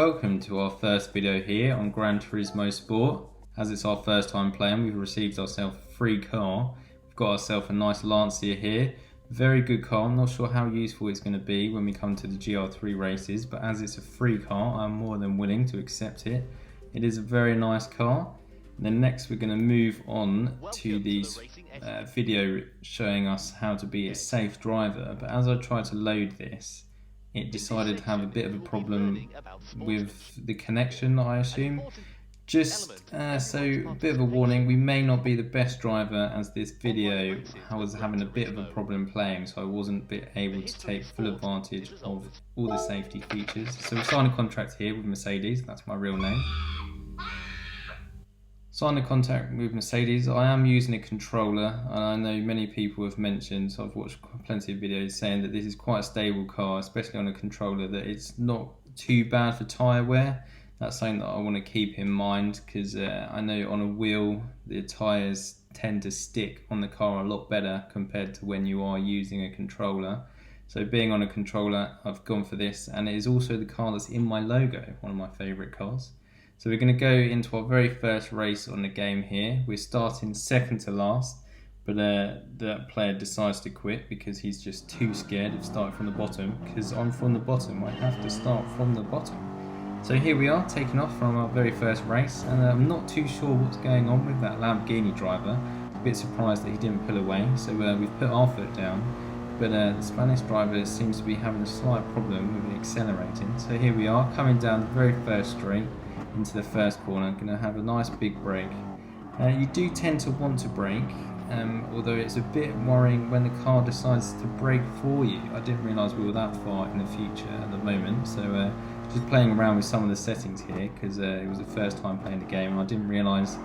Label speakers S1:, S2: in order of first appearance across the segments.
S1: welcome to our first video here on Gran Turismo Sport. As it's our first time playing, we've received ourselves a free car. We've got ourselves a nice Lancia here. Very good car. I'm not sure how useful it's going to be when we come to the GR3 races, but as it's a free car, I'm more than willing to accept it. It is a very nice car. And then next we're going to move on to this video showing us how to be a safe driver. But as I tried to load this, it decided to have a bit of a problem with the connection, I assume. Just so a bit of a warning, we may not be the best driver, as this video I was having a bit of a problem playing, so I wasn't able to take full advantage of all the safety features. So we signed a contract here with Mercedes, that's my real name. Signed a contract with Mercedes. I am using a controller, and I know many people have mentioned, so I've watched plenty of videos saying that this is quite a stable car, especially on a controller, that it's not too bad for tyre wear. That's something that I want to keep in mind, because I know on a wheel the tyres tend to stick on the car a lot better compared to when you are using a controller. So being on a controller, I've gone for this, and it is also the car that's in my logo, one of my favourite cars. So we're going to go into our very first race on the game here. We're starting second to last, but that player decides to quit because he's just too scared of starting from the bottom, because I'm from the bottom, I have to start from the bottom. So here we are, taking off from our very first race, and I'm not too sure what's going on with that Lamborghini driver. A bit surprised that he didn't pull away, so we've put our foot down. But the Spanish driver seems to be having a slight problem with accelerating. So here we are, coming down the very first straight into the first corner. Going to have a nice big brake. You do tend to want to brake, although it's a bit worrying when the car decides to brake for you. I didn't realise we were that far in the future at the moment, so just playing around with some of the settings here, because it was the first time playing the game and I didn't realise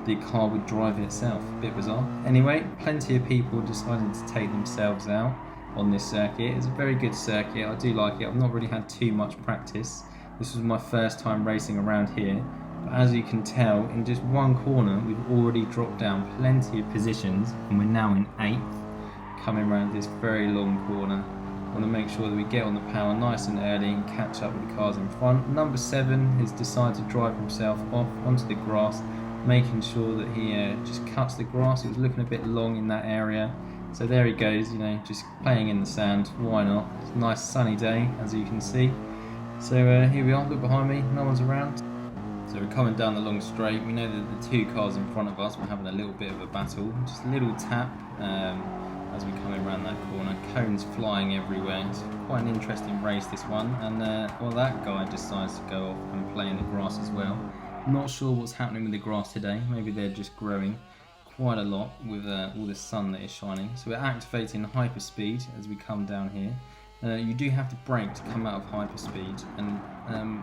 S1: the car would drive itself. A bit bizarre. Anyway, plenty of people deciding to take themselves out on this circuit. It's a very good circuit, I do like it. I've not really had too much practice. This was my first time racing around here, but as you can tell, in just one corner we've already dropped down plenty of positions, and we're now in 8th, coming around this very long corner. I want to make sure that we get on the power nice and early and catch up with the cars in front. Number 7 has decided to drive himself off onto the grass, making sure that he just cuts the grass. It was looking a bit long in that area, so there he goes, you know, just playing in the sand. Why not? It's a nice sunny day, as you can see. So here we are, look behind me, no one's around. So we're coming down the long straight. We know that the two cars in front of us were having a little bit of a battle. Just a little tap as we come around that corner. Cones flying everywhere. It's quite an interesting race, this one. And well, that guy decides to go off and play in the grass as well. Not sure what's happening with the grass today. Maybe they're just growing quite a lot with all the sun that is shining. So we're activating hyperspeed as we come down here. You do have to brake to come out of hyperspeed, and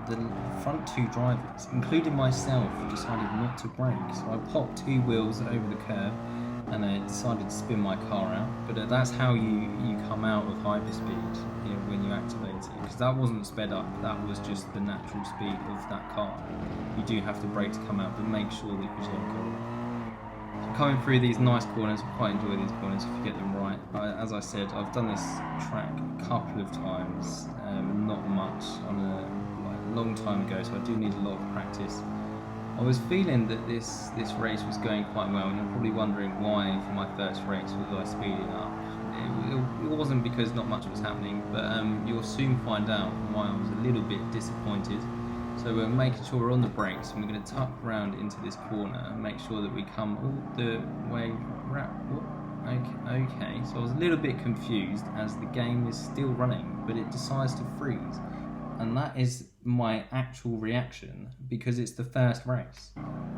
S1: the front two drivers, including myself, decided not to brake. So I popped 2 wheels over the curb and I decided to spin my car out. But that's how you come out of hyperspeed, you know, when you activate it, because that wasn't sped up, that was just the natural speed of that car. You do have to brake to come out, but make sure that you don't go. Coming through these nice corners, I quite enjoy these corners if you get them right. As I said, I've done this track a couple of times, not much, on a long time ago, so I do need a lot of practice. I was feeling that this race was going quite well, and you're probably wondering why for my first race was I speeding up. It wasn't because not much was happening, but you'll soon find out why I was a little bit disappointed. So we're making sure we're on the brakes, and we're going to tuck around into this corner and make sure that we come all the way around. Okay, so I was a little bit confused as the game is still running, but it decides to freeze. And that is my actual reaction, because it's the first race.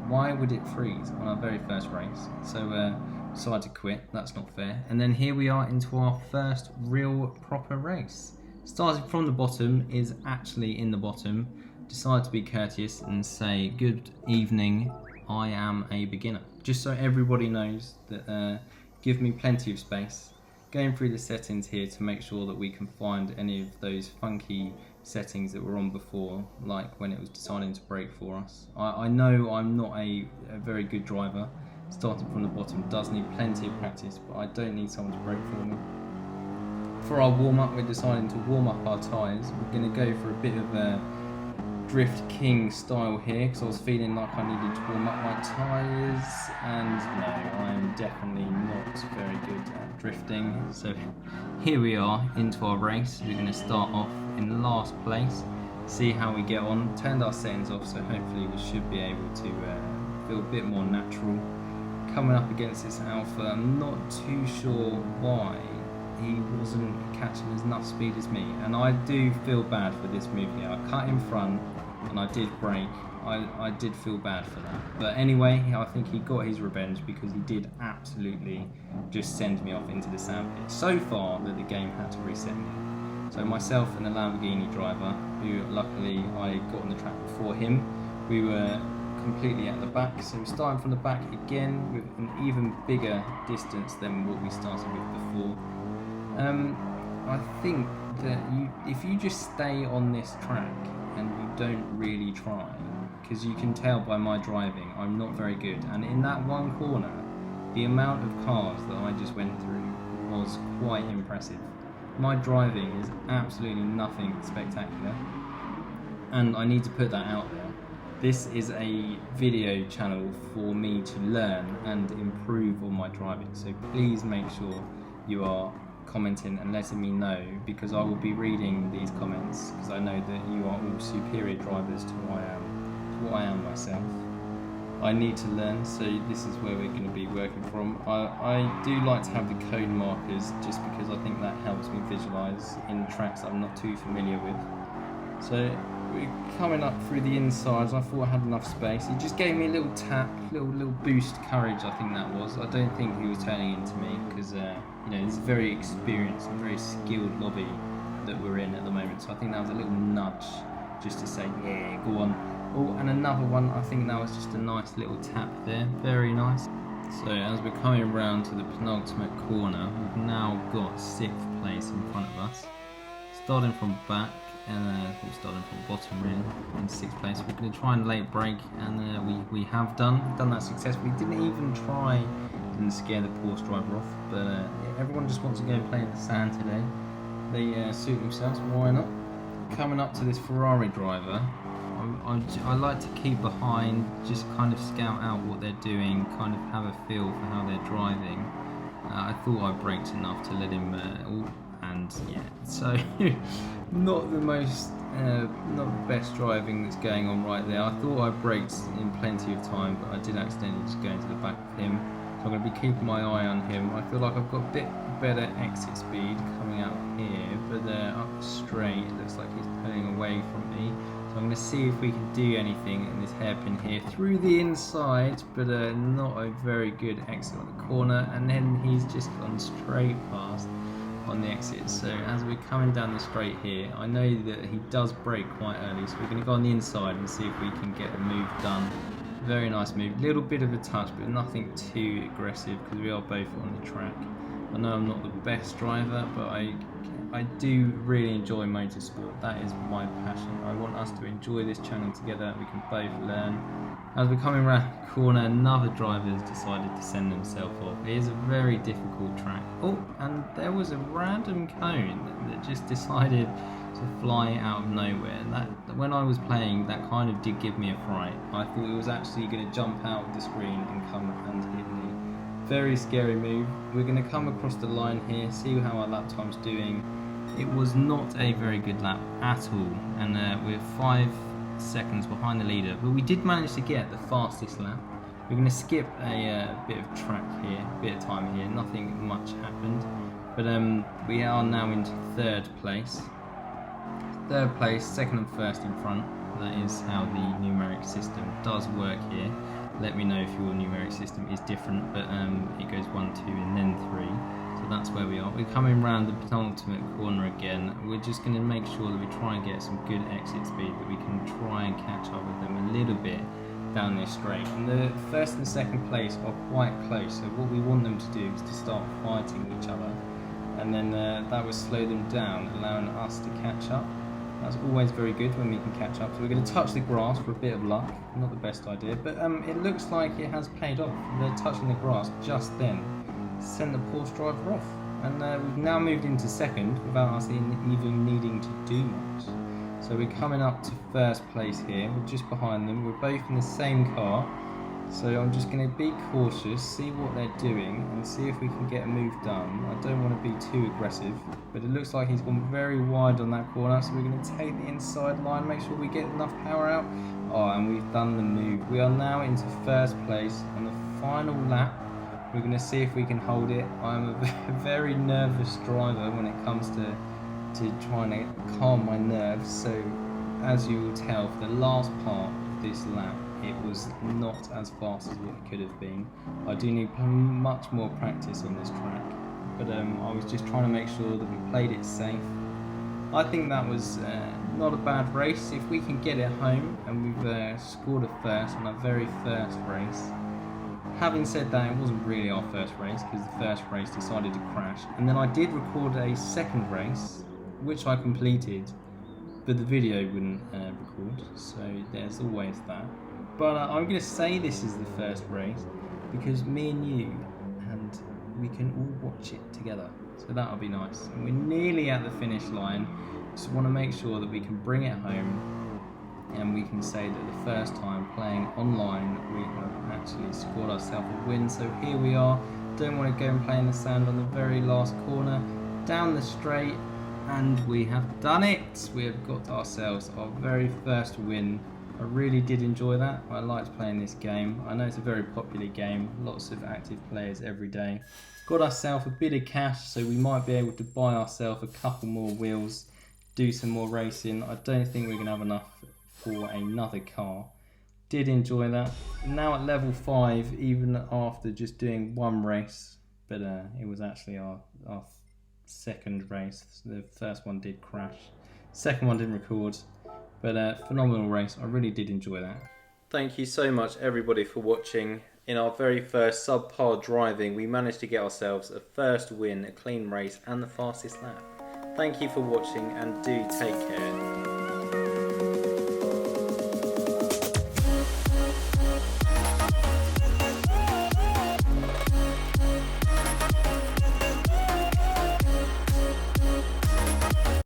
S1: Why would it freeze on our very first race? So decided to quit, that's not fair. And then here we are into our first real proper race. Starting from the bottom is actually in the bottom. Decide to be courteous and say, good evening, I am a beginner. Just so everybody knows that give me plenty of space. Going through the settings here to make sure that we can find any of those funky settings that were on before, like when it was deciding to brake for us. I know I'm not a very good driver. Starting from the bottom does need plenty of practice, but I don't need someone to brake for me. For our warm-up, we're deciding to warm up our tyres. We're going to go for a bit of a Drift King style here because I was feeling like I needed to warm up my tyres, and no, I am definitely not very good at drifting. So here we are into our race. We're going to start off in last place, see how we get on. Turned our settings off, so hopefully we should be able to feel a bit more natural. Coming up against this Alpha, I'm not too sure why he wasn't catching enough speed as me, and I do feel bad for this move here. I cut in front and I did brake. I did feel bad for that, but anyway, I think he got his revenge because he did absolutely just send me off into the sandpit so far that the game had to reset me. So myself and the Lamborghini driver, who luckily I got on the track before him, we were completely at the back, so we're starting from the back again with an even bigger distance than what we started with before. I think that if you just stay on this track and you don't really try, because you can tell by my driving I'm not very good, and in that one corner the amount of cars that I just went through was quite impressive. My driving is absolutely nothing spectacular, and I need to put that out there. This is a video channel for me to learn and improve on my driving, so please make sure you are commenting and letting me know, because I will be reading these comments, because I know that you are all superior drivers to what I am myself. I need to learn, so this is where we're going to be working from. I do like to have the cone markers just because I think that helps me visualise in tracks that I'm not too familiar with. So we're coming up through the insides. I thought I had enough space. He just gave me a little tap, little boost courage, I think that was. I don't think he was turning into me because it's a very experienced and very skilled lobby that we're in at the moment. So I think that was a little nudge just to say, yeah, go on. Oh, and another one, I think that was just a nice little tap there. Very nice. So as we're coming around to the penultimate corner, we've now got 6th place in front of us. Starting from back, and we're starting from bottom really in 6th place. We're going to try and late brake, and we have done that successfully. Didn't even try, didn't scare the Porsche driver off, but everyone just wants to go and play in the sand today. They suit themselves, why not? Coming up to this Ferrari driver, I like to keep behind, just kind of scout out what they're doing, kind of have a feel for how they're driving. I thought I braked enough to let him and yeah, so not the best driving that's going on right there. I thought I braked in plenty of time, but I did accidentally just go into the back of him. So I'm going to be keeping my eye on him. I feel like I've got a bit better exit speed coming out here, but up straight it looks like he's pulling away from me. So I'm going to see if we can do anything in this hairpin here through the inside, but not a very good exit on the corner, and then he's just gone straight past on the exit. So as we're coming down the straight here, I know that he does brake quite early, so we're going to go on the inside and see if we can get a move done. Very nice move, little bit of a touch, but nothing too aggressive because we are both on the track. I know I'm not the best driver, but I do really enjoy motorsport. That is my passion. I want us to enjoy this channel together. We can both learn. As we're coming around the corner, another driver has decided to send himself off. It is a very difficult track. Oh, and there was a random cone that just decided to fly out of nowhere. And that, when I was playing, that kind of did give me a fright. I thought it was actually going to jump out of the screen and come and hit me. Very scary move. We're going to come across the line here, see how our lap time's doing. It was not a very good lap at all, and we're 5 seconds behind the leader, but we did manage to get the fastest lap. We're going to skip a bit of track here, a bit of time here, nothing much happened, but we are now into 3rd place. 3rd place, 2nd and 1st in front. That is how the numeric system does work here. Let me know if your numeric system is different, but it goes 1, 2 and then 3. So that's where we are. We're coming around the penultimate corner again. We're just going to make sure that we try and get some good exit speed, that we can try and catch up with them a little bit down this straight. And the 1st and 2nd place are quite close, so what we want them to do is to start fighting each other, and then that will slow them down, allowing us to catch up. That's always very good when we can catch up. So we're going to touch the grass for a bit of luck. Not the best idea, but it looks like it has paid off. They're touching the grass just then. Sent the Porsche driver off, and we've now moved into 2nd without us even needing to do much. So we're coming up to first place here. We're just behind them. We're both in the same car. So I'm just going to be cautious, see what they're doing, and see if we can get a move done. I don't want to be too aggressive, but it looks like he's gone very wide on that corner, so we're going to take the inside line, make sure we get enough power out. Oh, and we've done the move. We are now into first place on the final lap. We're going to see if we can hold it. I'm a very nervous driver when it comes to trying to calm my nerves, so as you will tell, for the last part of this lap, it was not as fast as what it could have been. I do need much more practice on this track, but I was just trying to make sure that we played it safe. I think that was not a bad race. If we can get it home and we've scored a first on our very first race. Having said that, it wasn't really our first race because the first race decided to crash, and then I did record a second race which I completed, but the video wouldn't record, so there's always that. But I'm going to say this is the first race because me and you, and we can all watch it together, so that'll be nice. And we're nearly at the finish line. Just want to make sure that we can bring it home and we can say that the first time playing online we have actually scored ourselves a win. So here we are. Don't want to go and play in the sand on the very last corner, down the straight, and we have done it. We have got ourselves our very first win. I really did enjoy that. I liked playing this game. I know it's a very popular game, lots of active players every day. Got ourselves a bit of cash, so we might be able to buy ourselves a couple more wheels, do some more racing. I don't think we're going to have enough for another car. Did enjoy that. Now at level 5, even after just doing one race, but it was actually our second race. The first one did crash, second one didn't record, but phenomenal race. I really did enjoy that. Thank you so much everybody for watching. In our very first subpar driving, we managed to get ourselves a first win, a clean race and the fastest lap. Thank you for watching and do take care.